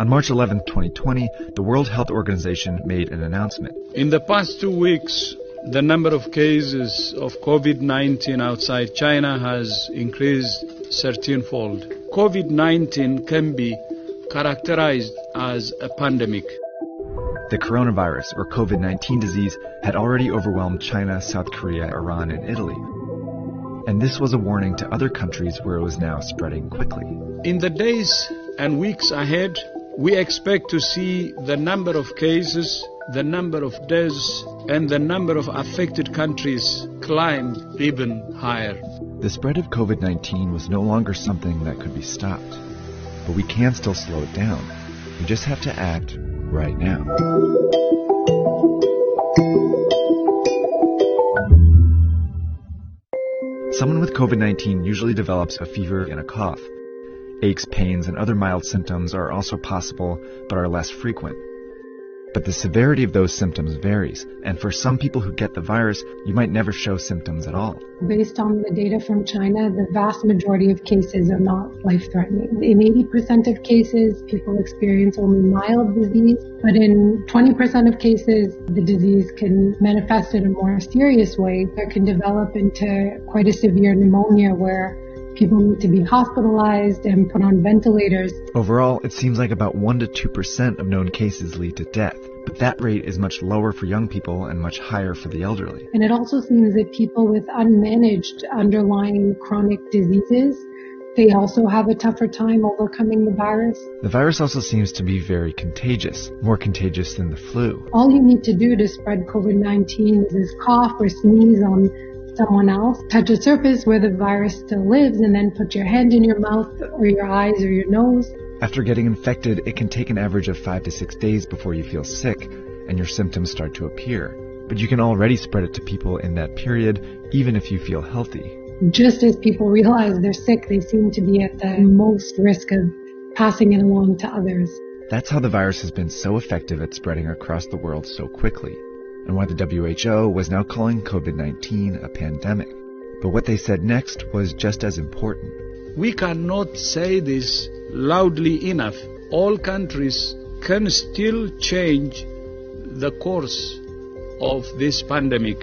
On March 11, 2020, the World Health Organization made an announcement. In the past 2 weeks, the number of cases of COVID-19 outside China has increased 13-fold. COVID-19 can be characterized as a pandemic. The coronavirus, or COVID-19 disease, had already overwhelmed China, South Korea, Iran, and Italy. And this was a warning to other countries where it was now spreading quickly. In the days and weeks ahead, we expect to see the number of cases, the number of deaths, and the number of affected countries climb even higher. The spread of COVID-19 was no longer something that could be stopped. But we can still slow it down. We just have to act right now. Someone with COVID-19 usually develops a fever and a cough. Aches, pains, and other mild symptoms are also possible, but are less frequent. But the severity of those symptoms varies, and for some people who get the virus, you might never show symptoms at all. Based on the data from China, the vast majority of cases are not life-threatening. In 80% of cases, people experience only mild disease, but in 20% of cases, the disease can manifest in a more serious way. It can develop into quite a severe pneumonia where people need to be hospitalized and put on ventilators. Overall, it seems like about 1 to 2% of known cases lead to death, but that rate is much lower for young people and much higher for the elderly. And it also seems that people with unmanaged underlying chronic diseases, they also have a tougher time overcoming the virus. The virus also seems to be very contagious, more contagious than the flu. All you need to do to spread COVID-19 is cough or sneeze on someone else, touch a surface where the virus still lives, and then put your hand in your mouth or your eyes or your nose. After getting infected, it can take an average of 5 to 6 days before you feel sick and your symptoms start to appear. But you can already spread it to people in that period, even if you feel healthy. Just as people realize they're sick, they seem to be at the most risk of passing it along to others. That's how the virus has been so effective at spreading across the world so quickly, and why the WHO was now calling COVID-19 a pandemic. But what they said next was just as important. We cannot say this loudly enough. All countries can still change the course of this pandemic.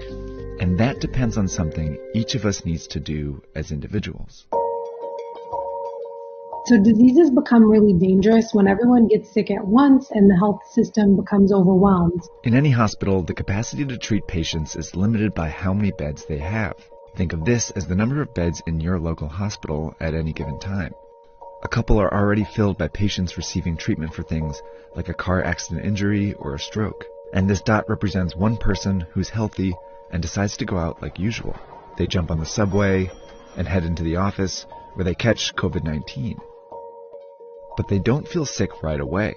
And that depends on something each of us needs to do as individuals. So diseases become really dangerous when everyone gets sick at once and the health system becomes overwhelmed. In any hospital, the capacity to treat patients is limited by how many beds they have. Think of this as the number of beds in your local hospital at any given time. A couple are already filled by patients receiving treatment for things like a car accident injury or a stroke. And this dot represents one person who's healthy and decides to go out like usual. They jump on the subway and head into the office where they catch COVID-19. But they don't feel sick right away,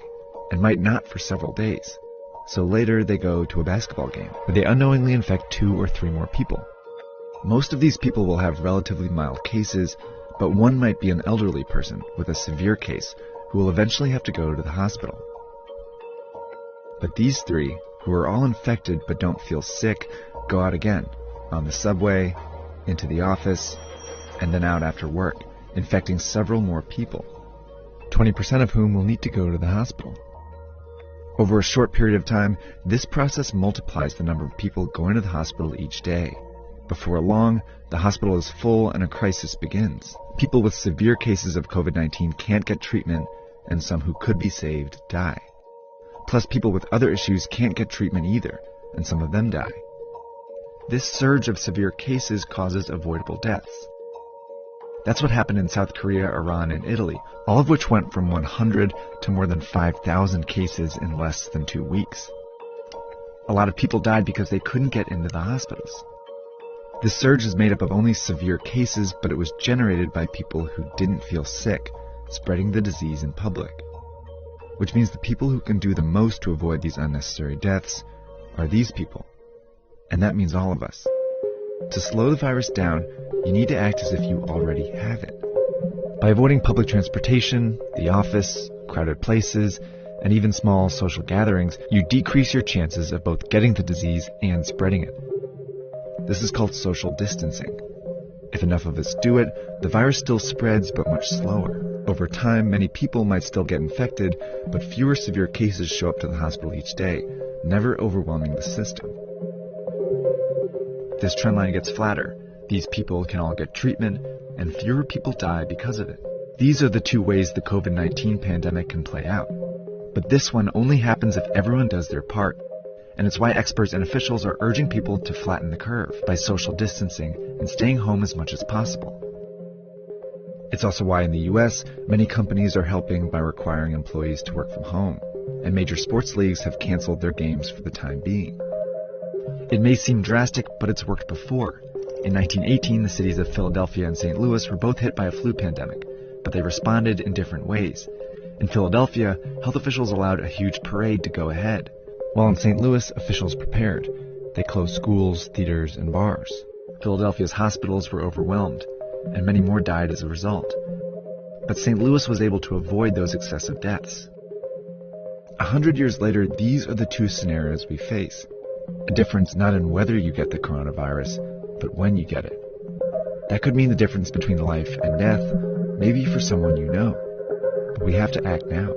and might not for several days. So later they go to a basketball game, where they unknowingly infect 2 or 3 more people. Most of these people will have relatively mild cases, but one might be an elderly person with a severe case who will eventually have to go to the hospital. But these 3, who are all infected but don't feel sick, go out again, on the subway, into the office, and then out after work, infecting several more people. 20% of whom will need to go to the hospital. Over a short period of time, this process multiplies the number of people going to the hospital each day. Before long, the hospital is full and a crisis begins. People with severe cases of COVID-19 can't get treatment, and some who could be saved die. Plus, people with other issues can't get treatment either, and some of them die. This surge of severe cases causes avoidable deaths. That's what happened in South Korea, Iran, and Italy, all of which went from 100 to more than 5,000 cases in less than 2 weeks. A lot of people died because they couldn't get into the hospitals. This surge is made up of only severe cases, but it was generated by people who didn't feel sick, spreading the disease in public. Which means the people who can do the most to avoid these unnecessary deaths are these people. And that means all of us. To slow the virus down, you need to act as if you already have it. By avoiding public transportation, the office, crowded places, and even small social gatherings, you decrease your chances of both getting the disease and spreading it. This is called social distancing. If enough of us do it, the virus still spreads, but much slower. Over time, many people might still get infected, but fewer severe cases show up to the hospital each day, never overwhelming the system. This trendline gets flatter. These people can all get treatment, and fewer people die because of it. These are the two ways the COVID-19 pandemic can play out. But this one only happens if everyone does their part. And it's why experts and officials are urging people to flatten the curve by social distancing and staying home as much as possible. It's also why in the US, many companies are helping by requiring employees to work from home, and major sports leagues have canceled their games for the time being. It may seem drastic, but it's worked before. In 1918, the cities of Philadelphia and St. Louis were both hit by a flu pandemic, but they responded in different ways. In Philadelphia, health officials allowed a huge parade to go ahead, while in St. Louis, officials prepared. They closed schools, theaters, and bars. Philadelphia's hospitals were overwhelmed, and many more died as a result. But St. Louis was able to avoid those excessive deaths. 100 years later, these are the two scenarios we face. A difference not in whether you get the coronavirus, but when you get it. That could mean the difference between life and death, maybe for someone you know. But we have to act now.